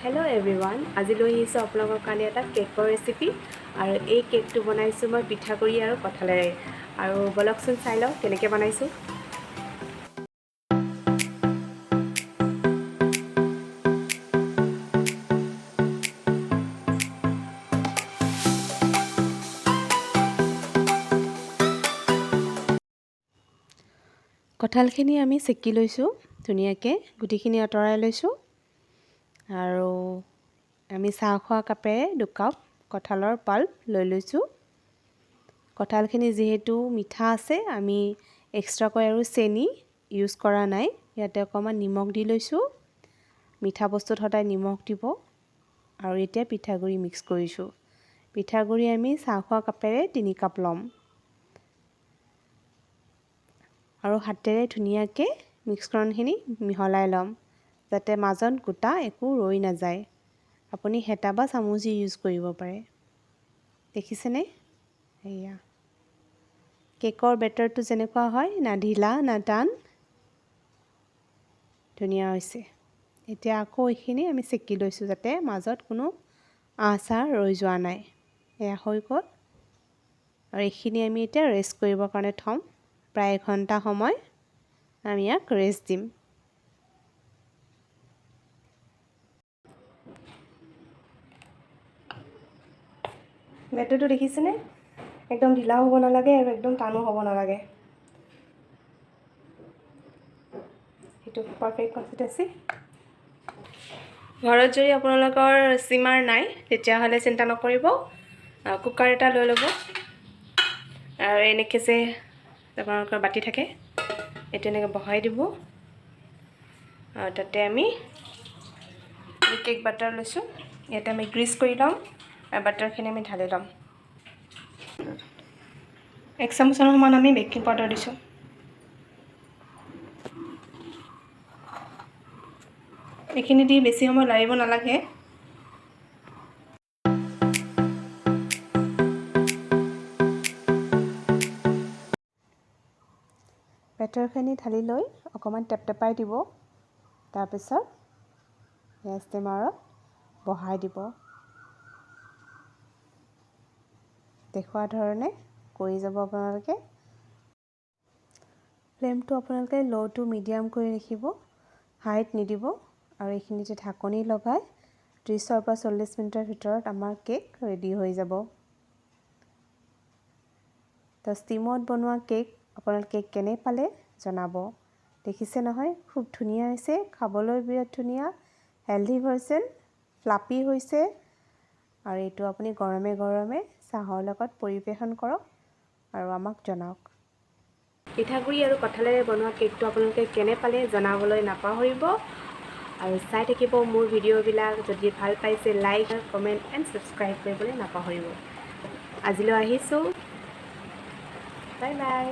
hello everyone आज লৈ আহিছোঁ আপোনালোকৰ কাৰণে এটা কেকৰ ৰেচিপি আৰু এই কেকটো বনাইছোঁ মই পিঠাগুড়ি আৰু কঁঠালেৰে আৰু বলকচোন চাই লওঁ কেনেকৈ বনাইছোঁ কঁঠালখিনি আমি চেকি লৈছোঁ ধুনীয়াকৈ গুটিখিনি আঁতৰাই লৈছোঁ আৰু আমি চাহ খোৱা কাপেৰে 2 কাপ কঁঠালৰ পাল্প লৈ লৈছোঁ কঁঠালখিনি যেহেতু মিঠা আছে আমি এক্সট্ৰাকৈ আৰু চেনি ইউজ কৰা নাই ইয়াতে অকণমান নিমখ দি লৈছোঁ মিঠা বস্তুত সদায় নিমখ দিব আৰু এতিয়া পিঠাগুড়ি মিক্স কৰিছোঁ পিঠাগুড়ি আমি চাহ খোৱা কাপেৰে 3 কাপ ল'ম আৰু হাতেৰে ধুনীয়াকৈ মিক্সকৰণখিনি মিহলাই ল'ম যাতে মাজত গোটা একো ৰৈ নাযায় আপুনি হেতা বা চামুচ ইউজ কৰিব পাৰে দেখিছেনে এয়া কেকৰ বেটাৰটো যেনেকুৱা হয় না ঢিলা না টান ধুনীয়া হৈছে এতিয়া আকৌ এইখিনি আমি চেকি লৈছোঁ যাতে মাজত কোনো আচাৰ ৰৈ যোৱা নাই এয়া হৈ গ'ল আৰু এইখিনি আমি এতিয়া ৰেষ্ট কৰিবৰ কাৰণে থ'ম প্ৰায় 1 ঘণ্টা সময় আমি ইয়াক ৰেষ্ট দিম বেটাৰটো দেখিছেনে একদম ঢিলা হ'ব নালাগে আৰু একদম টানো হ'ব নালাগে এইটো পাৰফেক্ট কনসিস্টেন্সি ঘৰত যদি আপোনালোকৰ সিমাৰ নাই তেতিয়াহ'লে চিন্তা নকৰিব কুকাৰ এটা লৈ ল'ব আৰু এনেকৈ যে আপোনালোকৰ বাটি থাকে এইটো এনেকৈ বহাই দিব আৰু তাতে আমি কেক বাটাৰ লৈছোঁ ইয়াতে আমি গ্ৰীজ কৰি ল'ম আৰু বাটাৰখিনি আমি ঢালি ল'ম 1 চামুচৰ সমান আমি বেকিং পাউডাৰ দিছোঁ এইখিনি দি বেছি সময় লাৰিব নালাগে বেটাৰখিনি ঢালি লৈ অকণমান টেপটেপাই দিব তাৰপিছত ষ্টেমাৰত বহাই দিব দেখুৱা ধৰণে কৰি যাব আপোনালোকে ফ্লেমটো আপোনালোকে লো টু মিডিয়াম কৰি ৰাখিব হাইত নিদিব আৰু এইখিনিতে ঢাকনি লগাই 30 পৰা 40 মিনিটৰ ভিতৰত আমাৰ কেক ৰেডি হৈ যাব তো ষ্টিমত বনোৱা কেক আপোনালোকে কেনে পালে জনাব দেখিছে নহয় খুব ধুনীয়া হৈছে খাবলৈ বিৰাট ধুনীয়া হেলদি হৈছে ফ্লাপি হৈছে আৰু এইটো আপুনি গৰমে গৰমে চাহৰ লগত পৰিৱেশন কৰক আৰু আমাক জনাওক পিঠাগুড়ি আৰু কঁঠালেৰে বনোৱা কেকটো আপোনালোকে কেনে পালে জনাবলৈ নাপাহৰিব আৰু চাই থাকিব মোৰ ভিডিঅ'বিলাক যদি ভাল পাইছে লাইক কমেণ্ট এণ্ড ছাবস্ক্ৰাইব কৰিবলৈ নাপাহৰিব আজিলৈ আহিছোঁ বাই বাই